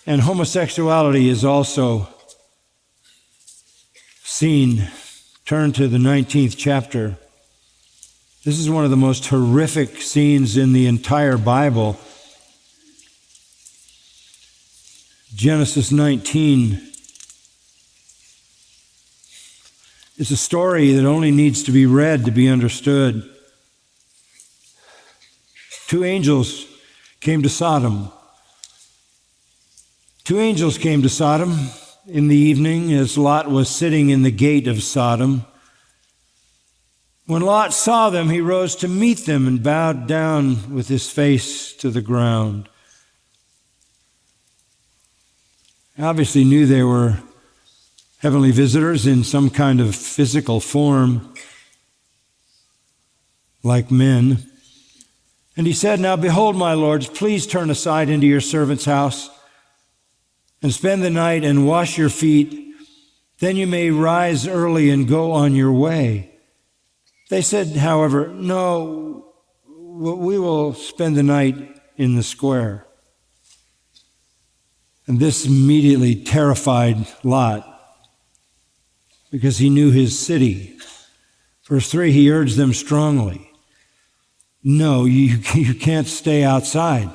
And homosexuality is also seen. Turn to the 19th chapter. This is one of the most horrific scenes in the entire Bible. Genesis 19 is a story that only needs to be read to be understood. Two angels came to Sodom. Two angels came to Sodom in the evening as Lot was sitting in the gate of Sodom. When Lot saw them, he rose to meet them and bowed down with his face to the ground. He obviously knew they were heavenly visitors in some kind of physical form, like men. And he said, "Now behold, my lords, please turn aside into your servant's house and spend the night and wash your feet. Then you may rise early and go on your way." They said, however, "No, we will spend the night in the square." And this immediately terrified Lot because he knew his city. Verse 3, he urged them strongly, "No, you can't stay outside."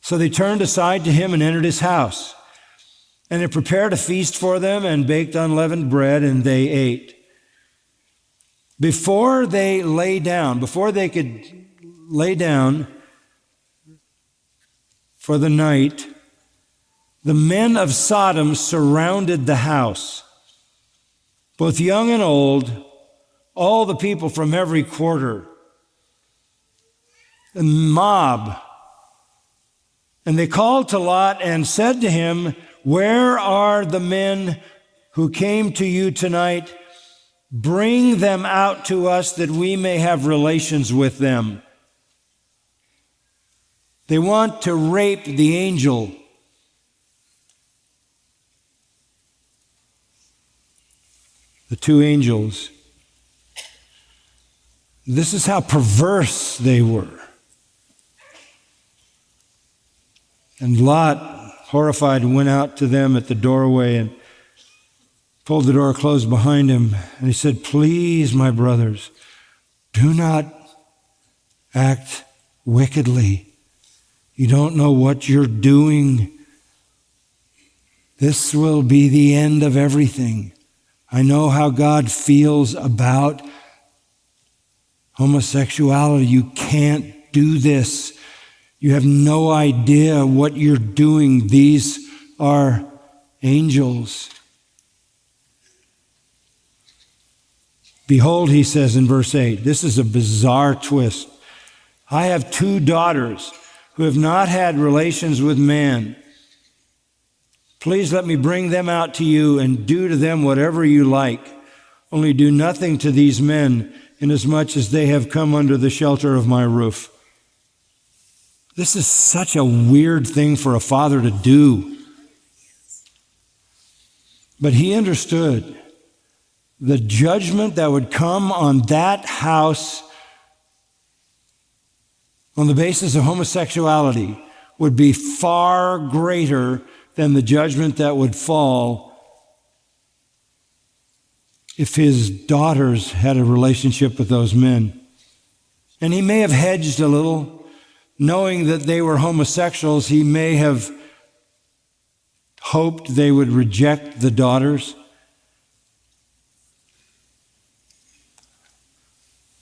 So they turned aside to him and entered his house. And he prepared a feast for them and baked unleavened bread, and they ate. Before they could lay down for the night, the men of Sodom surrounded the house, both young and old, all the people from every quarter, a mob. And they called to Lot and said to him, "Where are the men who came to you tonight? Bring them out to us that we may have relations with them." They want to rape the angel. The two angels. This is how perverse they were. And Lot, horrified, went out to them at the doorway and pulled the door closed behind him. And he said, "Please, my brothers, do not act wickedly. You don't know what you're doing. This will be the end of everything. I know how God feels about homosexuality. You can't do this. You have no idea what you're doing. These are angels." "Behold," he says in verse 8, this is a bizarre twist. "I have two daughters who have not had relations with man. Please let me bring them out to you and do to them whatever you like. Only do nothing to these men, inasmuch as they have come under the shelter of my roof." This is such a weird thing for a father to do. But he understood the judgment that would come on that house on the basis of homosexuality would be far greater than the judgment that would fall if his daughters had a relationship with those men. And he may have hedged a little. Knowing that they were homosexuals, he may have hoped they would reject the daughters.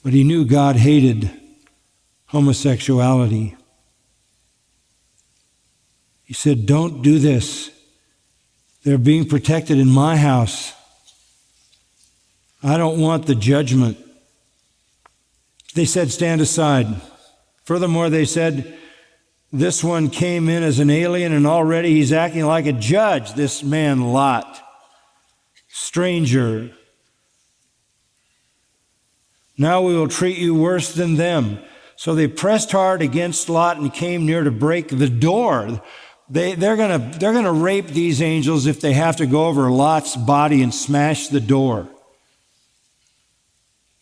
But he knew God hated homosexuality. He said, "Don't do this. They're being protected in my house. I don't want the judgment." They said, "Stand aside." Furthermore, they said, "This one came in as an alien, and already he's acting like a judge, this man Lot. Stranger. Now we will treat you worse than them." So they pressed hard against Lot and came near to break the door. They're gonna rape these angels if they have to go over Lot's body and smash the door.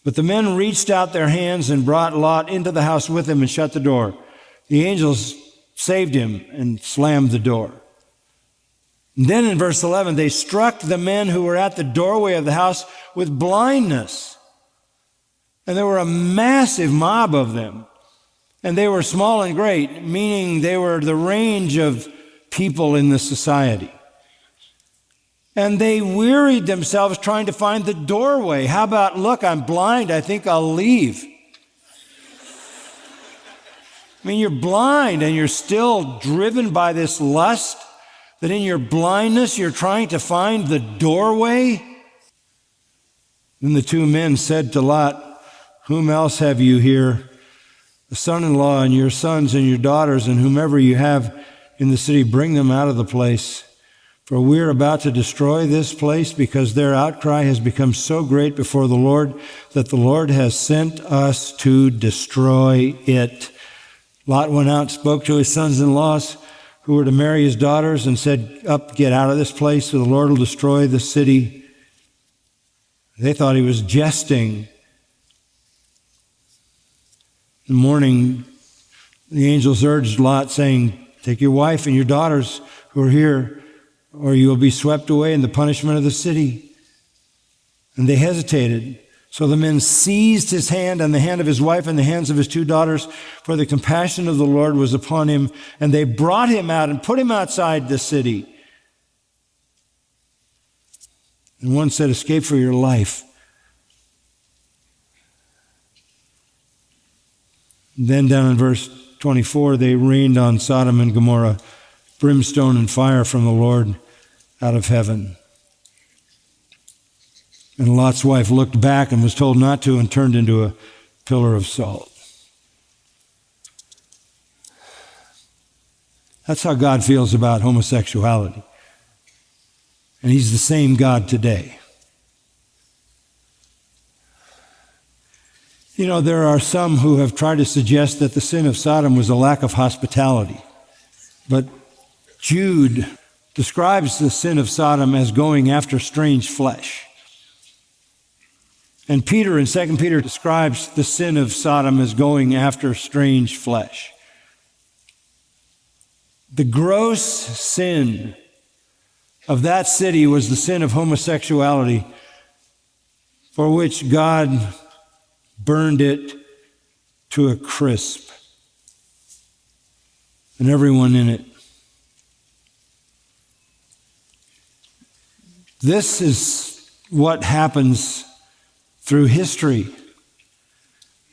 But the men reached out their hands and brought Lot into the house with them and shut the door. The angels saved him and slammed the door. And then in verse 11, they struck the men who were at the doorway of the house with blindness. And there were a massive mob of them. And they were small and great, meaning they were the range of people in the society. And they wearied themselves trying to find the doorway. How about, look, I'm blind, I think I'll leave. I mean, you're blind and you're still driven by this lust, that in your blindness you're trying to find the doorway. Then the two men said to Lot, "Whom else have you here? The son-in-law and your sons and your daughters and whomever you have in the city, bring them out of the place. For we're about to destroy this place because their outcry has become so great before the Lord that the Lord has sent us to destroy it." Lot went out, spoke to his sons-in-laws who were to marry his daughters and said, "Up, get out of this place, or the Lord will destroy the city." They thought he was jesting. In the morning, the angels urged Lot, saying, "Take your wife and your daughters who are here, or you will be swept away in the punishment of the city." And they hesitated. So the men seized his hand and the hand of his wife and the hands of his two daughters, for the compassion of the Lord was upon him. And they brought him out and put him outside the city. And one said, "Escape for your life." Then down in verse 24, they rained on Sodom and Gomorrah brimstone and fire from the Lord out of heaven. And Lot's wife looked back and was told not to and turned into a pillar of salt. That's how God feels about homosexuality. And he's the same God today. You know, there are some who have tried to suggest that the sin of Sodom was a lack of hospitality. But Jude describes the sin of Sodom as going after strange flesh. And Peter in 2 Peter describes the sin of Sodom as going after strange flesh. The gross sin of that city was the sin of homosexuality, for which God burned it to a crisp, and everyone in it. This is what happens through history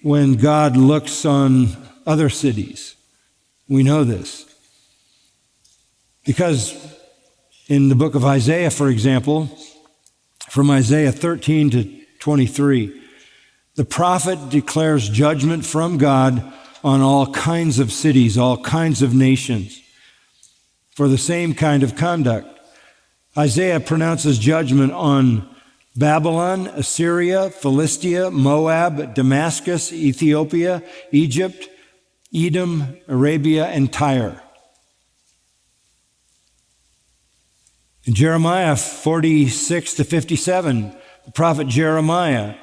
when God looks on other cities. We know this. Because in the book of Isaiah, for example, from Isaiah 13 to 23, the prophet declares judgment from God on all kinds of cities, all kinds of nations, for the same kind of conduct. Isaiah pronounces judgment on Babylon, Assyria, Philistia, Moab, Damascus, Ethiopia, Egypt, Edom, Arabia, and Tyre. In Jeremiah 46 to 57, the prophet Jeremiah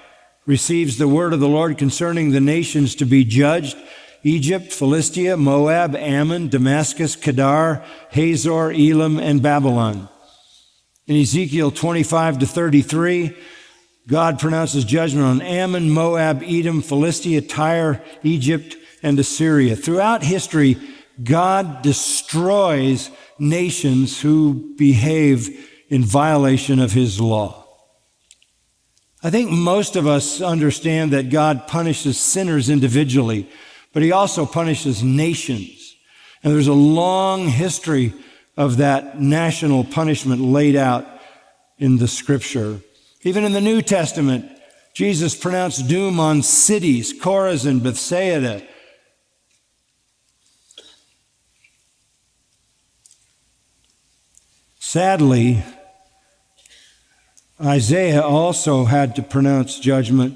receives the word of the Lord concerning the nations to be judged: Egypt, Philistia, Moab, Ammon, Damascus, Kedar, Hazor, Elam, and Babylon. In Ezekiel 25 to 33, God pronounces judgment on Ammon, Moab, Edom, Philistia, Tyre, Egypt, and Assyria. Throughout history, God destroys nations who behave in violation of his law. I think most of us understand that God punishes sinners individually, but he also punishes nations. And there's a long history of that national punishment laid out in the scripture. Even in the New Testament, Jesus pronounced doom on cities, Chorazin, Bethsaida. Sadly, Isaiah also had to pronounce judgment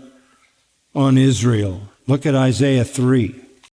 on Israel. Look at Isaiah 3.